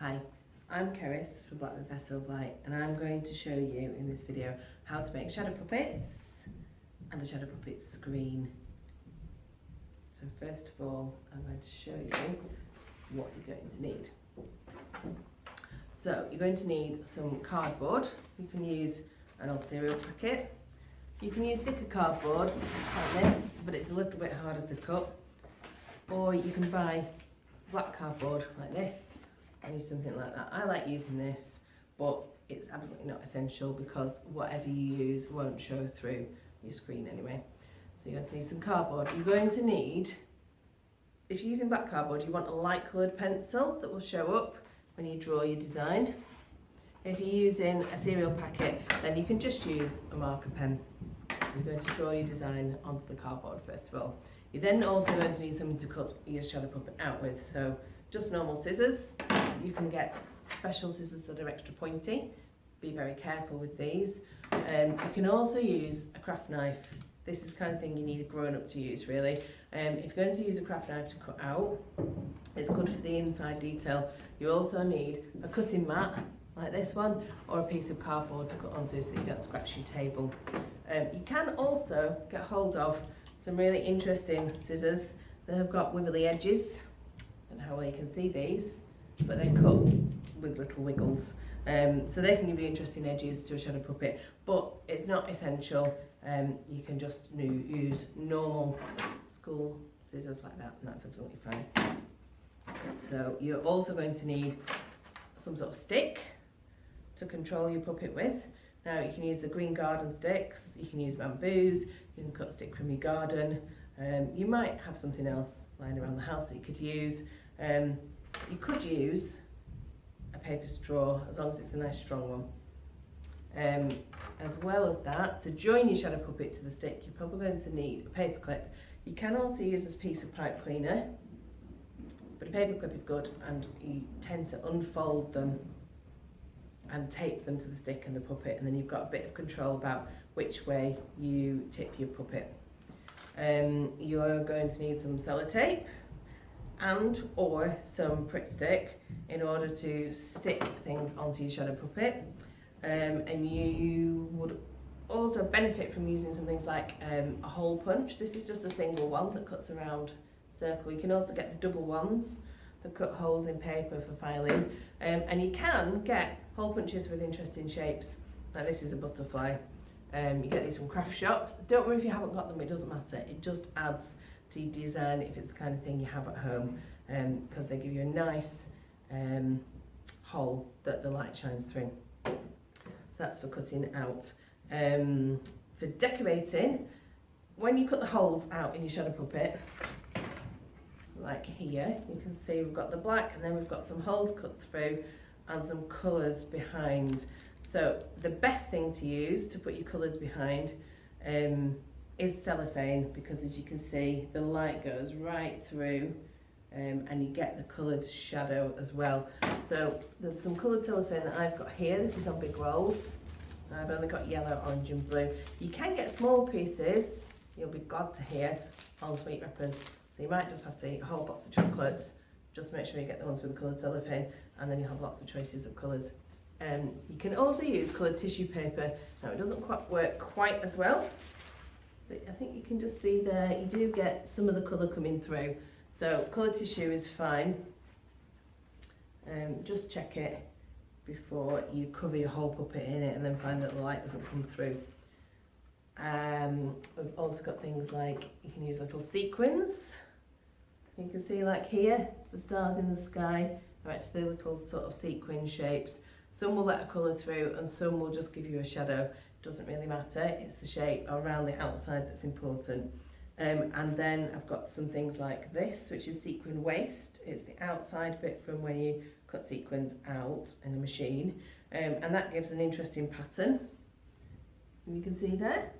Hi, I'm Keris from Blackwood Vessel of Light, and I'm going to show you in this video how to make shadow puppets and a shadow puppet screen. So first of all, I'm going to show you what you're going to need. So you're going to need some cardboard. You can use an old cereal packet. You can use thicker cardboard like this, but it's a little bit harder to cut. Or you can buy black cardboard like this. I use something like that. I like using this, but it's absolutely not essential because whatever you use won't show through your screen anyway. So you're going to need some cardboard. You're going to need, if you're using black cardboard, you want a light coloured pencil that will show up when you draw your design. If you're using a cereal packet, then you can just use a marker pen. You're going to draw your design onto the cardboard first of all. You're then also going to need something to cut your shadow puppet out with. So just normal scissors. You can get special scissors that are extra pointy. Be very careful with these. You can also use a craft knife. This is the kind of thing you need a grown-up to use, really. If you're going to use a craft knife to cut out, it's good for the inside detail. You also need a cutting mat, like this one, or a piece of cardboard to cut onto so that you don't scratch your table. You can also get hold of some really interesting scissors that have got wibbly edges. I don't know how well you can see these, but they're cut with little wiggles. So they can give you interesting edges to a shadow puppet, but it's not essential. You can just use normal school scissors like that, and that's absolutely fine. So you're also going to need some sort of stick to control your puppet with. Now you can use the green garden sticks, you can use bamboos, you can cut a stick from your garden. You might have something else lying around the house that you could use. You could use a paper straw as long as it's a nice strong one. As well as that, to join your shadow puppet to the stick, you're probably going to need a paper clip. You can also use this piece of pipe cleaner, but a paper clip is good, and you tend to unfold them and tape them to the stick and the puppet, and then you've got a bit of control about which way you tip your puppet. You're going to need some sellotape and or some Pritt stick in order to stick things onto your shadow puppet. And you would also benefit from using some things like a hole punch. This is just a single one that cuts around a circle. You can also get the double ones that cut holes in paper for filing. And you can get hole punches with interesting shapes. Like this is a butterfly. You get these from craft shops. Don't worry if you haven't got them, it doesn't matter. It just adds to your design if it's the kind of thing you have at home, because they give you a nice hole that the light shines through. So that's for cutting out. For decorating, when you cut the holes out in your shadow puppet, like here, you can see we've got the black and then we've got some holes cut through and some colours behind. So the best thing to use to put your colours behind is cellophane, because as you can see the light goes right through and you get the coloured shadow as well. So there's some coloured cellophane that I've got here. This is on big rolls. I've only got yellow, orange and blue. You can get small pieces, you'll be glad to hear, on sweet wrappers. So you might just have to eat a whole box of chocolates. Just make sure you get the ones with the coloured cellophane, and then you have lots of choices of colours. You can also use coloured tissue paper. Now it doesn't quite work quite as well, but I think you can just see there, you do get some of the colour coming through. So coloured tissue is fine. Just check it before you cover your whole puppet in it and then find that the light doesn't come through. We've also got things like, you can use little sequins. You can see like here, the stars in the sky are actually little sort of sequin shapes. Some will let a colour through and some will just give you a shadow. Doesn't really matter, it's the shape around the outside that's important. And then I've got some things like this, which is sequin waste. It's the outside bit from when you cut sequins out in a machine. And that gives an interesting pattern. And you can see there,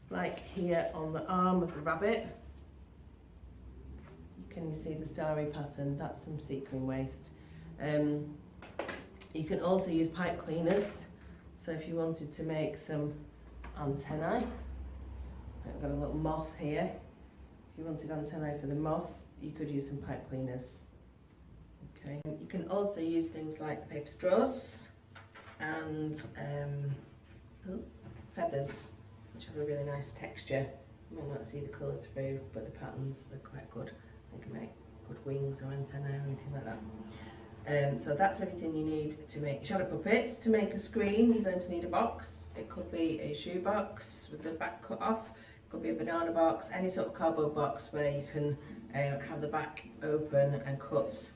like here on the arm of the rabbit. Can you see the starry pattern? That's some sequin waste. You can also use pipe cleaners. So if you wanted to make some antennae, I've got a little moth here. If you wanted antennae for the moth, you could use some pipe cleaners. Okay. You can also use things like paper straws and feathers, which have a really nice texture. You might not see the colour through, but the patterns are quite good. They can make good wings or antennae or anything like that. So that's everything you need to make shadow puppets. To make a screen, you're going to need a box. It could be a shoe box with the back cut off. It could be a banana box, any sort of cardboard box where you can have the back open and cut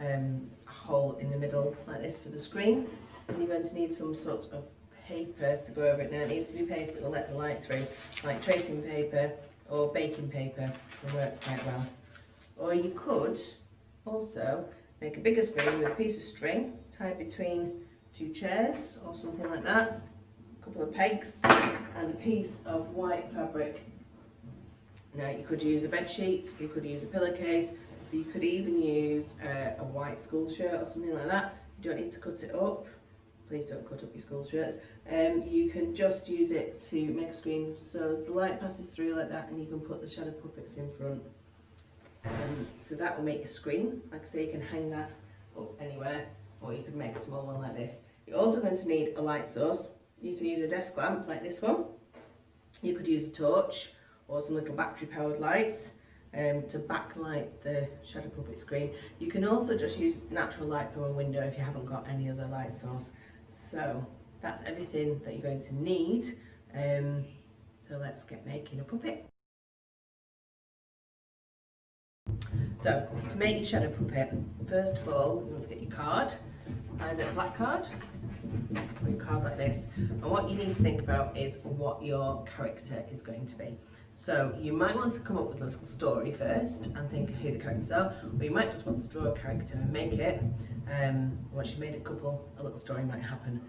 a hole in the middle like this for the screen. And you're going to need some sort of paper to go over it. Now it needs to be paper that will let the light through, like tracing paper or baking paper will work quite well. Or you could also make a bigger screen with a piece of string tied between two chairs or something like that, a couple of pegs and a piece of white fabric. Now you could use a bed sheet, you could use a pillowcase, you could even use a white school shirt or something like that. You don't need to cut it up. Please don't cut up your school shirts. You can just use it to make a screen so as the light passes through like that, and you can put the shadow puppets in front. So that will make a screen. Like I say, you can hang that up anywhere, or you could make a small one like this. You're also going to need a light source. You can use a desk lamp like this one. You could use a torch or some little battery powered lights to backlight the shadow puppet screen. You can also just use natural light from a window if you haven't got any other light source. So that's everything that you're going to need. So let's get making a puppet. So to make your shadow puppet, first of all you want to get your card, either a black card or your card like this. And what you need to think about is what your character is going to be. So you might want to come up with a little story first and think who the characters are, or you might just want to draw a character and make it. Once you've made a little story might happen.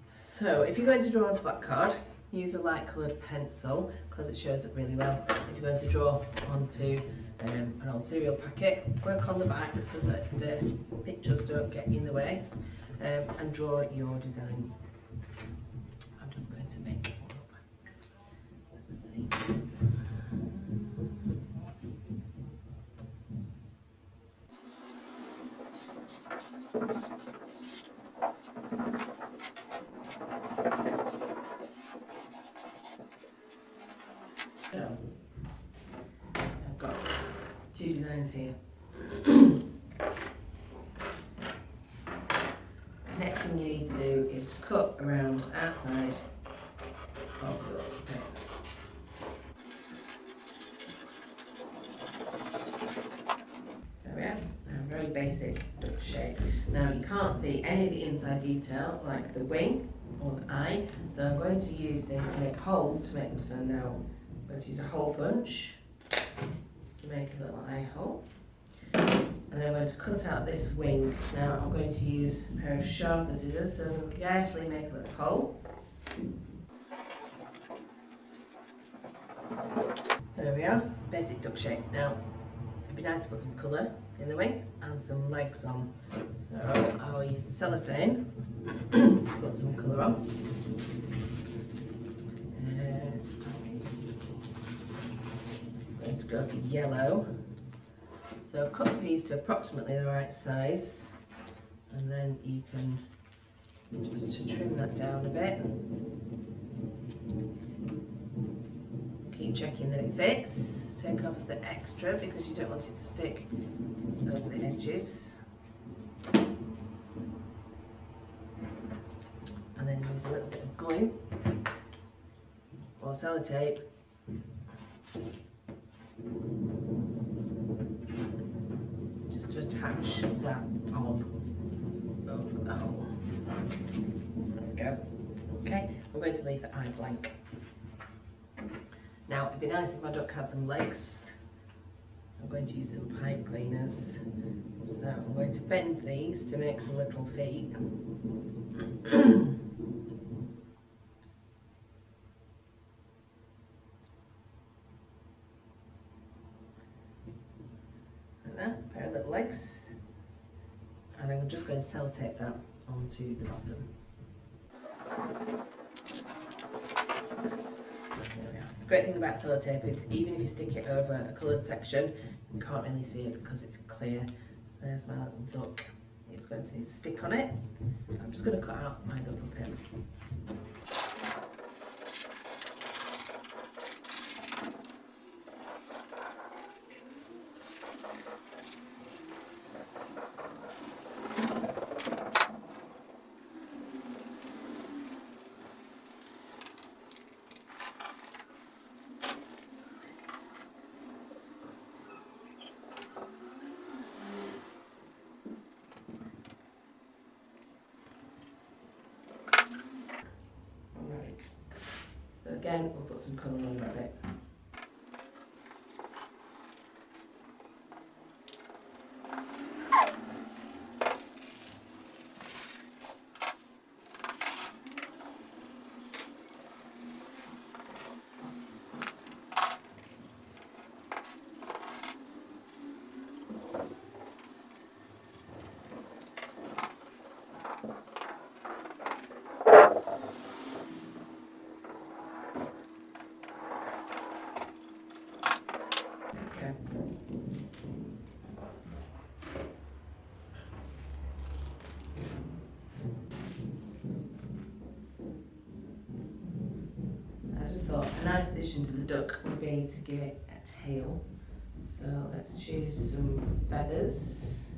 So if you're going to draw onto black card, use a light coloured pencil because it shows up really well. If you're going to draw onto an old cereal packet, work on the back so that the pictures don't get in the way, and draw your design. I'm just going to make it up. Let's see. So, I've got two designs here. Next thing you need to do is to cut around outside of your puppet. There we are, a very basic duck shape. Now you can't see any of the inside detail like the wing or the eye, so I'm going to use this to make holes to make them stand out. I'm going to use a hole punch to make a little eye hole. And then I'm going to cut out this wing. Now I'm going to use a pair of sharper scissors, so I'm going to carefully make a little hole. There we are, basic duck shape. Now it'd be nice to put some colour in the wing and some legs on. So I'll use the cellophane to put some colour on. I'm going to go for yellow. So cut the piece to approximately the right size, and then you can just to trim that down a bit. Keep checking that it fits. Take off the extra because you don't want it to stick over the edges. And then use a little bit of glue or sellotape just to attach that on over the hole. There we go. Okay, we're going to leave the eye blank. Now it'd be nice if my duck had some legs. I'm going to use some pipe cleaners. So I'm going to bend these to make some little feet. That, pair of little legs, and I'm just going to sellotape that onto the bottom. There we are. The great thing about sellotape is even if you stick it over a coloured section, you can't really see it because it's clear. there's my little duck. It's going to need a stick on it. I'm just going to cut out my little puppet. So again, we'll put some colour on the rabbit. I just thought a nice addition to the duck would be to give it a tail. So let's choose some feathers.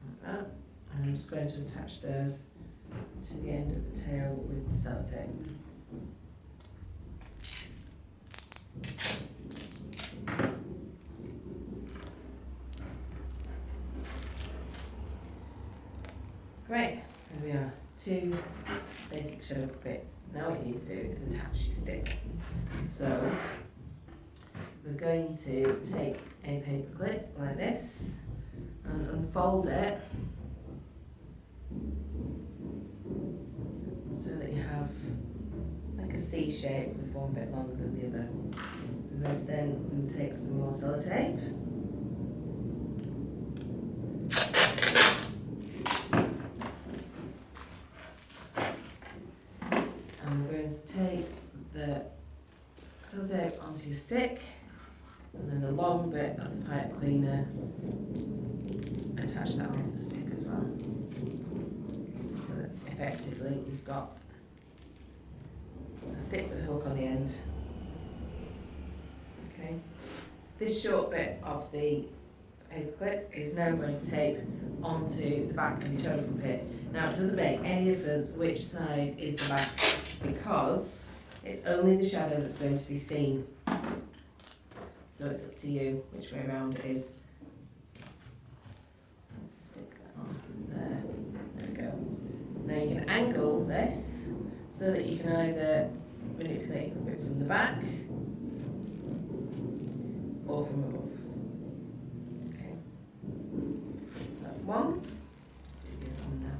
Like that. And I'm just going to attach those to the end of the tail with the sellotape. Great, there we are, 2 basic shadow puppets. Now what you need to do is attach your stick. So we're going to take a paper clip like this and unfold it so that you have like a C shape with one bit longer than the other. We're going to then take some more sellotape. Take the sellotape onto your stick, and then the long bit of the pipe cleaner, attach that onto the stick as well. So that effectively you've got a stick with a hook on the end. Okay. This short bit of the paper clip is now going to tape onto the back of your shadow puppet. Now it doesn't make any difference which side is the back, because it's only the shadow that's going to be seen. So it's up to you which way around it is. Let's stick that on there. There we go. Now you can angle this so that you can either manipulate it from the back or from above. Okay. That's one. Just do the other one now.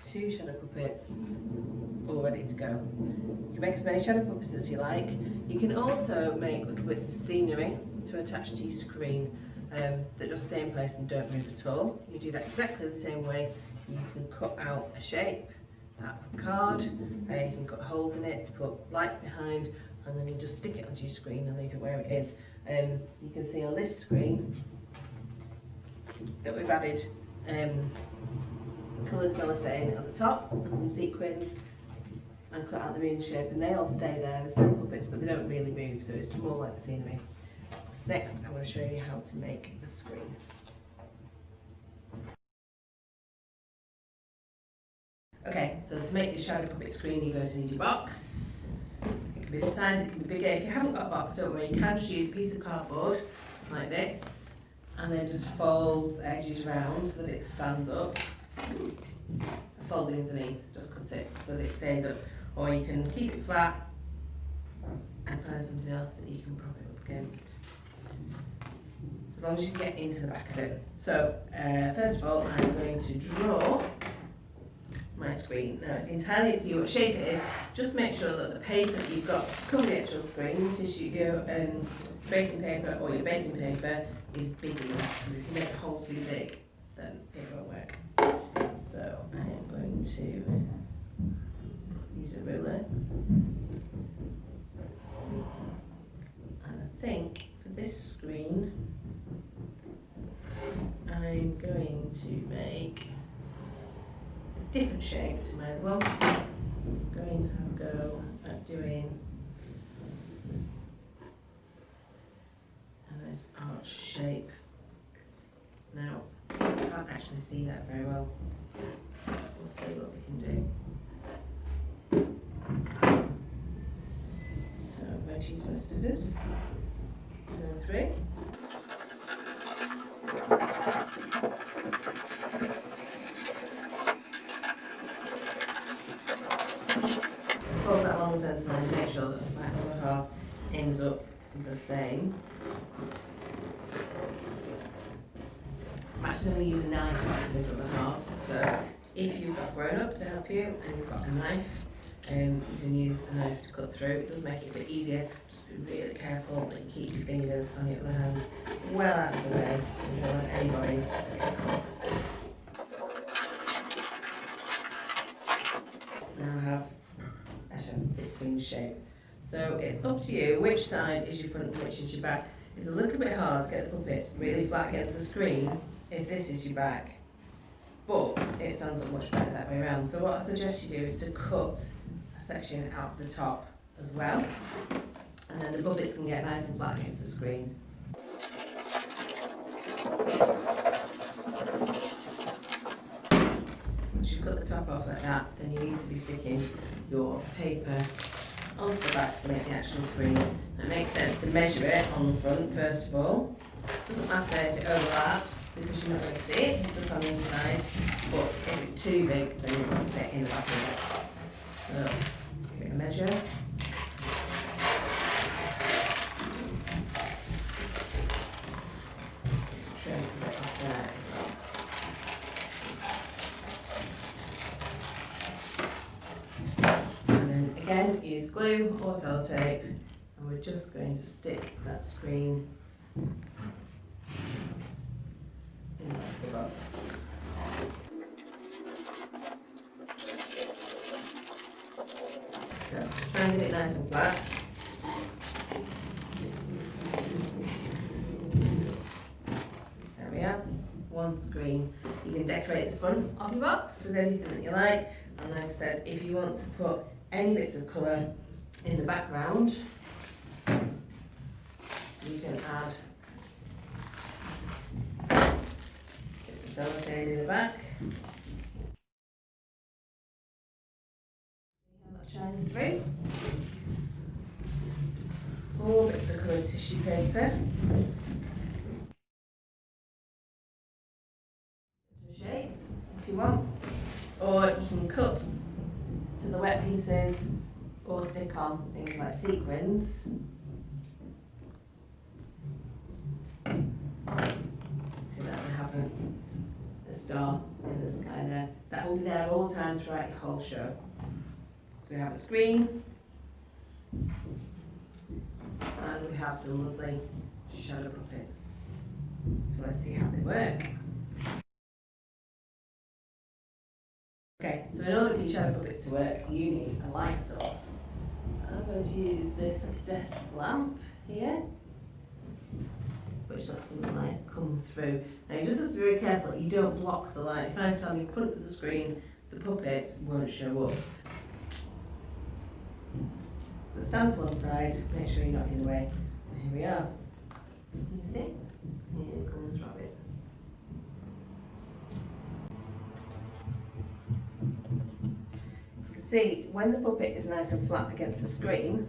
Two shadow puppets all ready to go. You can make as many shadow puppets as you like. You can also make little bits of scenery to attach to your screen that just stay in place and don't move at all. You do that exactly the same way. You can cut out a shape out of a card, you can cut holes in it to put lights behind, and then you just stick it onto your screen and leave it where it is. You can see on this screen that we've added coloured cellophane at the top, some sequins, and cut out the moon shape, and they all stay there. They're still puppets, but they don't really move, so it's more like the scenery. Next, I'm going to show you how to make the screen. Okay, so to make your shadow puppet screen, you're going to need your box. It can be this size, it can be bigger. If you haven't got a box, don't worry, you can just use a piece of cardboard like this, and then just fold the edges round so that it stands up. Fold the underneath, just cut it so that it stays up, or you can keep it flat and find something else that you can prop it up against, as long as you get into the back of it. So first of all, I'm going to draw my screen. screen. Now it's entirely up to you what shape it is. Just make sure that the paper that you've got to cover the actual screen, your tracing paper or your baking paper, is big enough. Because if you make the hole too big, then it won't work. So I am going to use a ruler. And I think for this screen, I'm going to make a different shape to my other one. I'm going to have a go at doing a nice arch shape. Now, I can't actually see that very well. We'll see what we can do. So I'm going to use my scissors. Go through. Fold that along the centre line and make sure that the back lower half ends up the same. I'm actually going to use a knife for this other half, so if you've got grown-ups to help you and you've got a knife, you can use a knife to cut through. It does make it a bit easier. Just be really careful that you keep your fingers on your other hand well out of the way. You don't want anybody to get caught. Now I have this screen shape. So it's up to you which side is your front and which is your back. It's a little bit hard to get the puppets really flat against the screen if this is your back, but it stands up much better that way around. So what I suggest you do is to cut a section out the top as well, and then the puppets can get nice and flat against the screen. Once you've cut the top off like that, then you need to be sticking your paper onto the back to make the actual screen. It makes sense to measure it on the front first of all. Doesn't matter if it overlaps because you're not going to see it, it's stuck on the inside, but if it's too big then you won't fit in the back of the box. So give it a measure. Just trim a bit off there as well. And then again use glue or sellotape, and we're just going to stick that screen in the box. So try and get it nice and flat. There we are, one screen. You can decorate the front of your box with anything that you like, and like I said, if you want to put any bits of colour in the background, you can add bits of cellophane in the back. That shines through. More bits of coloured tissue paper. Shape if you want, or you can cut to the wet pieces or stick on things like sequins. So that we have a star in the sky there. That will be there all the time throughout your whole show. So we have a screen, and we have some lovely shadow puppets. So let's see how they work. Okay, so in order for your shadow puppets to work, you need a light source. So I'm going to use this desk lamp here, which lets some light come through. Now you just have to be very careful that you don't block the light. If I stand in front of the screen, the puppets won't show up. So stand to one side, make sure you're not in the way. And here we are. Can you see? Here comes Rabbit. You can see when the puppet is nice and flat against the screen,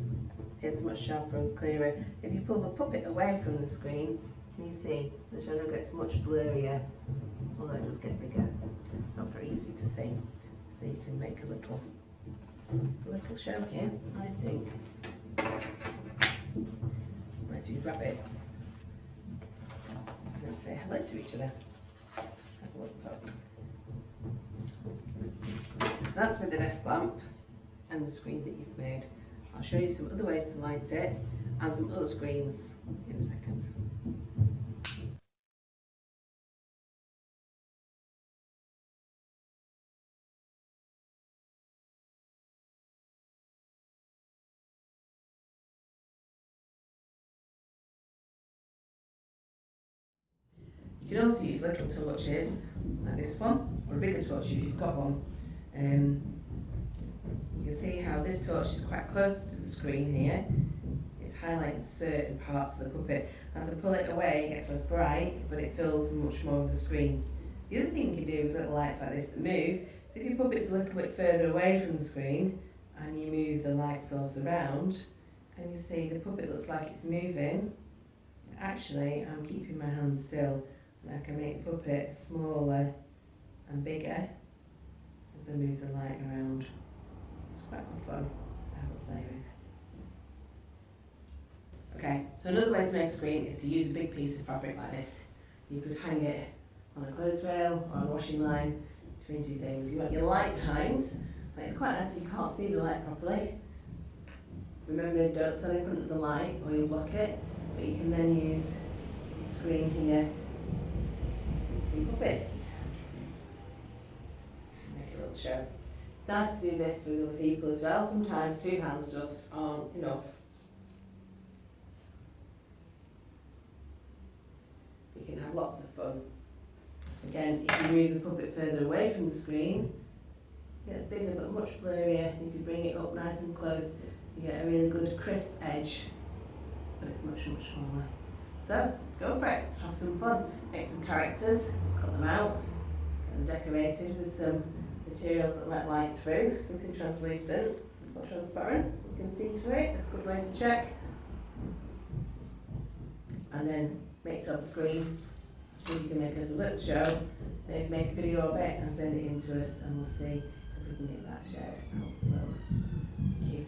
it's much sharper and clearer. If you pull the puppet away from the screen, can you see the shadow gets much blurrier, although it does get bigger. Not very easy to see. So you can make a little show here, I think. My two rabbits. And then say hello to each other. Have a look. So that's with the desk lamp and the screen that you've made. I'll show you some other ways to light it and some other screens in a second. You can also use little torches like this one, or a bigger torch if you've got one. You can see how this torch is quite close to the screen here. It's highlighting certain parts of the puppet. As I pull it away, it gets less bright, but it fills much more of the screen. The other thing you can do with little lights like this that move, is if your puppet's a little bit further away from the screen and you move the light source around, can you see the puppet looks like it's moving? Actually, I'm keeping my hand still. And I can make the puppet smaller and bigger as I move the light around. It's quite fun to have a play with. Okay, so another way to make a screen is to use a big piece of fabric like this. You could hang it on a clothes rail or on a washing line between two things. You want your light behind, but it's quite nice if you can't see the light properly. Remember, don't stand in front of the light or you'll block it, but you can then use the screen here. Puppets. Make a little show. It's nice to do this with other people as well. Sometimes 2 hands just aren't enough. You can have lots of fun. Again, if you move the puppet further away from the screen, it gets bigger but much blurrier. If you bring it up nice and close, you get a really good crisp edge, but it's much, much smaller. So, go for it, have some fun, make some characters, cut them out, get them decorated with some materials that let light through, something translucent or transparent, you can see through it, it's a good way to check. And then make some screen, see if you can make us a little show, maybe make a video of it and send it in to us and we'll see if we can get that shared out. Thank you.